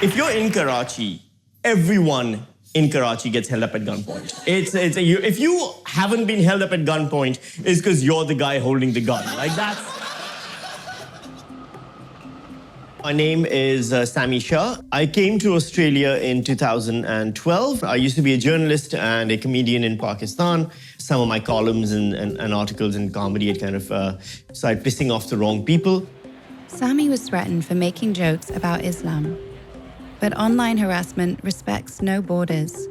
If you're in Karachi, everyone in Karachi gets held up at gunpoint. If you haven't been held up at gunpoint, it's because you're the guy holding the gun. Like that's. My name is Sami Shah. I came to Australia in 2012. I used to be a journalist and a comedian in Pakistan. Some of my columns and articles and comedy had kind of started pissing off the wrong people. Sami was threatened for making jokes about Islam. But online harassment respects no borders.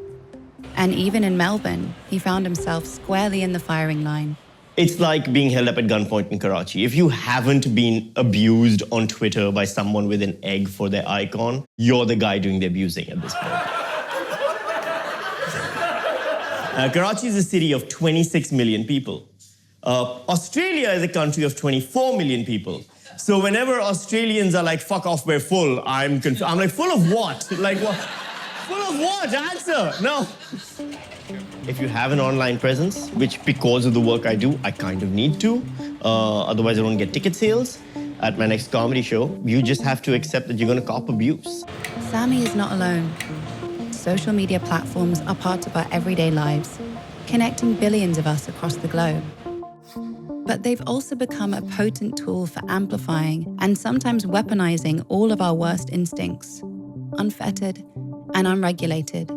And even in Melbourne, he found himself squarely in the firing line. It's like being held up at gunpoint in Karachi. If you haven't been abused on Twitter by someone with an egg for their icon, you're the guy doing the abusing at this point. Karachi is a city of 26 million people. Australia is a country of 24 million people. So whenever Australians are like, fuck off, we're full, I'm like, full of what? Like, what? Full of what? Answer. No. If you have an online presence, which because of the work I do, I kind of need to, otherwise I don't get ticket sales at my next comedy show, you just have to accept that you're going to cop abuse. Sami is not alone. Social media platforms are part of our everyday lives, connecting billions of us across the globe. But they've also become a potent tool for amplifying and sometimes weaponizing all of our worst instincts, unfettered and unregulated.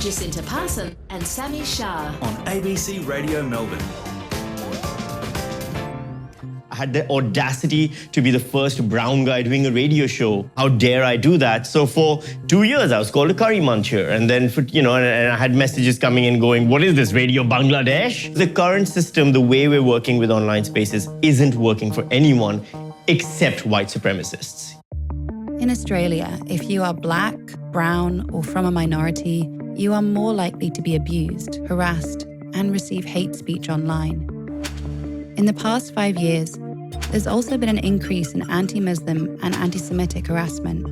Jacinta Parson and Sami Shah on ABC Radio Melbourne. I had the audacity to be the first brown guy doing a radio show. How dare I do that? So for 2 years, I was called a curry muncher. And then, and I had messages coming in going, what is this, Radio Bangladesh? The current system, the way we're working with online spaces, isn't working for anyone except white supremacists. In Australia, if you are black, brown, or from a minority, you are more likely to be abused, harassed, and receive hate speech online. In the past 5 years, there's also been an increase in anti-Muslim and anti-Semitic harassment,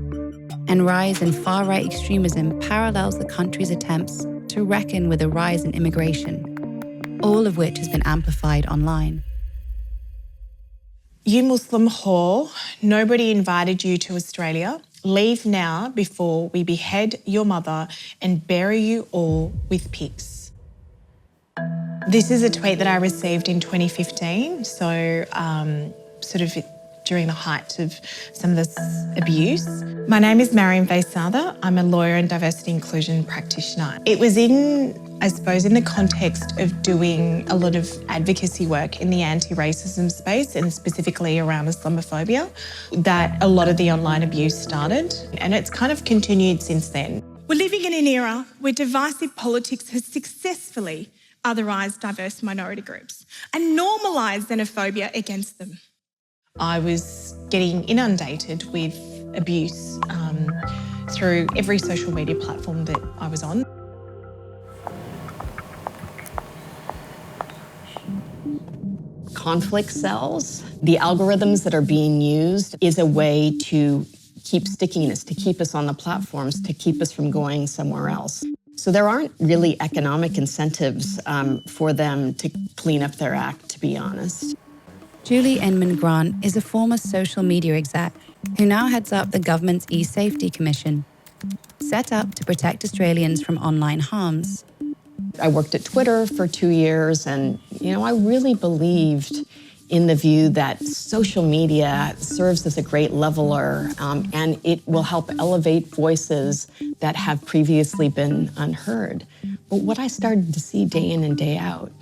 and rise in far-right extremism parallels the country's attempts to reckon with a rise in immigration, all of which has been amplified online. You Muslim whore, nobody invited you to Australia. Leave now before we behead your mother and bury you all with pigs. This is a tweet that I received in 2015, so sort of during the height of some of this abuse. My name is Mariam Vaisada. I'm a lawyer and diversity inclusion practitioner. It was in the context of doing a lot of advocacy work in the anti-racism space and specifically around Islamophobia that a lot of the online abuse started, and it's kind of continued since then. We're living in an era where divisive politics has successfully otherised diverse minority groups and normalised xenophobia against them. I was getting inundated with abuse through every social media platform that I was on. Conflict cells, the algorithms that are being used is a way to keep stickiness, to keep us on the platforms, to keep us from going somewhere else. So there aren't really economic incentives for them to clean up their act, to be honest. Julie Inman-Grant is a former social media exec who now heads up the government's eSafety Commission, set up to protect Australians from online harms. I worked at Twitter for 2 years, and I really believed in the view that social media serves as a great leveler, and it will help elevate voices that have previously been unheard. But what I started to see day in and day out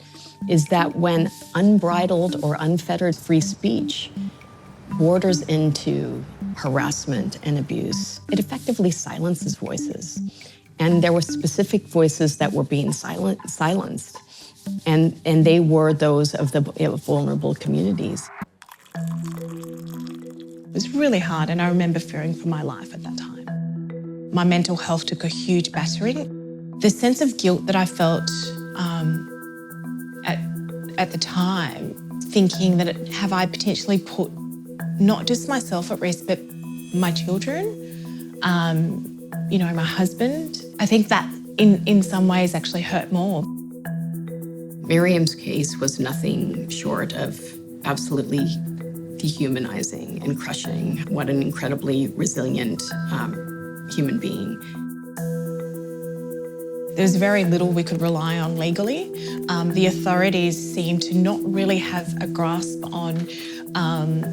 is that when unbridled or unfettered free speech borders into harassment and abuse, it effectively silences voices. And there were specific voices that were being silenced, and they were those of the vulnerable communities. It was really hard, and I remember fearing for my life at that time. My mental health took a huge battering. The sense of guilt that I felt at the time, thinking that have I potentially put not just myself at risk, but my children, my husband. I think that in some ways actually hurt more. Miriam's case was nothing short of absolutely dehumanizing and crushing what an incredibly resilient human being. There's very little we could rely on legally. The authorities seem to not really have a grasp on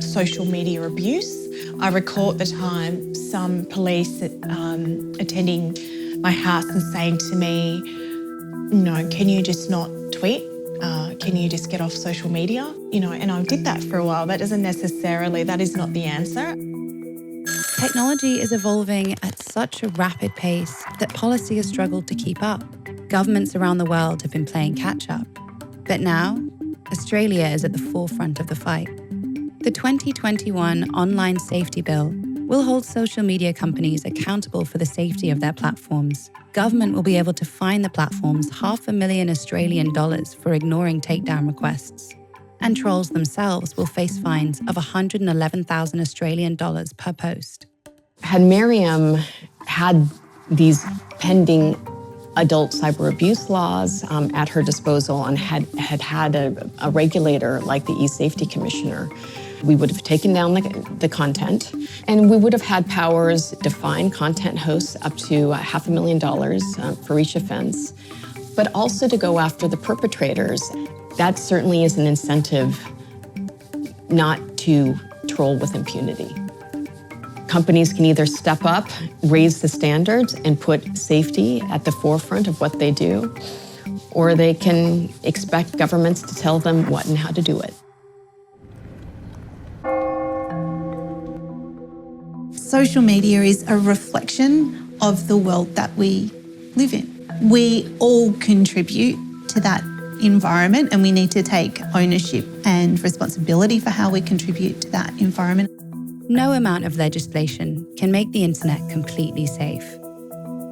social media abuse. I recall at the time some police attending my house and saying to me, "No, can you just not tweet? Can you just get off social media?" And I did that for a while. That is not the answer. Technology is evolving at such a rapid pace that policy has struggled to keep up. Governments around the world have been playing catch-up. But now, Australia is at the forefront of the fight. The 2021 Online Safety Bill will hold social media companies accountable for the safety of their platforms. Government will be able to fine the platforms $500,000 Australian for ignoring takedown requests. And trolls themselves will face fines of $111,000 Australian per post. Had Miriam had these pending adult cyber abuse laws at her disposal and had a regulator like the eSafety Commissioner, we would have taken down the content, and we would have had powers to fine content hosts up to $500,000 for each offense, but also to go after the perpetrators. That certainly is an incentive not to troll with impunity. Companies can either step up, raise the standards, and put safety at the forefront of what they do, or they can expect governments to tell them what and how to do it. Social media is a reflection of the world that we live in. We all contribute to that environment, and we need to take ownership and responsibility for how we contribute to that environment. No amount of legislation can make the internet completely safe.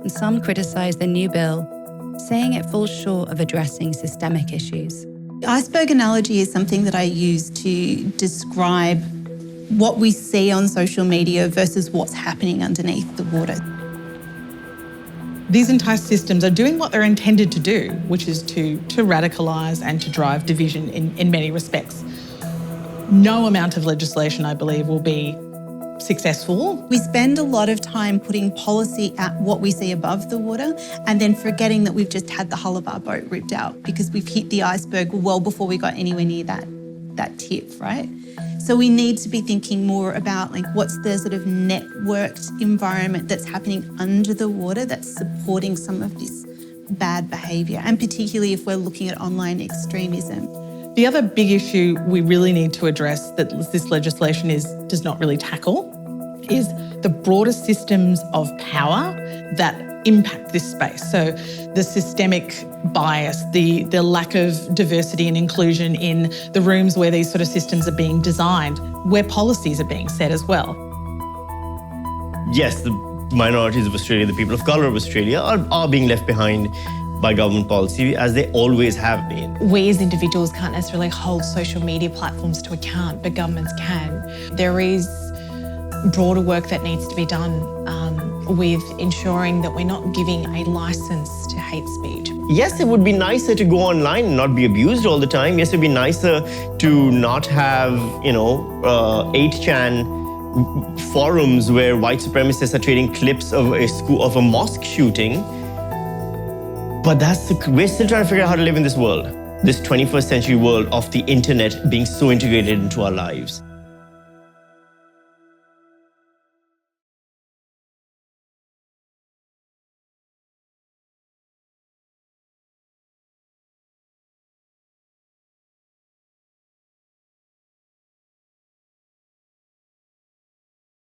And some criticise the new bill, saying it falls short of addressing systemic issues. The iceberg analogy is something that I use to describe what we see on social media versus what's happening underneath the water. These entire systems are doing what they're intended to do, which is to radicalise and to drive division in many respects. No amount of legislation, I believe, will be successful. We spend a lot of time putting policy at what we see above the water and then forgetting that we've just had the hull of our boat ripped out because we've hit the iceberg well before we got anywhere near that tip, right? So we need to be thinking more about what's the sort of networked environment that's happening under the water that's supporting some of this bad behaviour, and particularly if we're looking at online extremism. The other big issue we really need to address that this legislation does not really tackle is the broader systems of power that impact this space. So the systemic bias, the lack of diversity and inclusion in the rooms where these sort of systems are being designed, where policies are being set as well. Yes, the minorities of Australia, the people of colour of Australia are being left behind by government policy, as they always have been. We as individuals can't necessarily hold social media platforms to account, but governments can. There is broader work that needs to be done with ensuring that we're not giving a licence to hate speech. Yes, it would be nicer to go online and not be abused all the time. Yes, it would be nicer to not have, 8chan forums where white supremacists are trading clips of a mosque shooting. But we're still trying to figure out how to live in this world, this 21st century world of the internet being so integrated into our lives.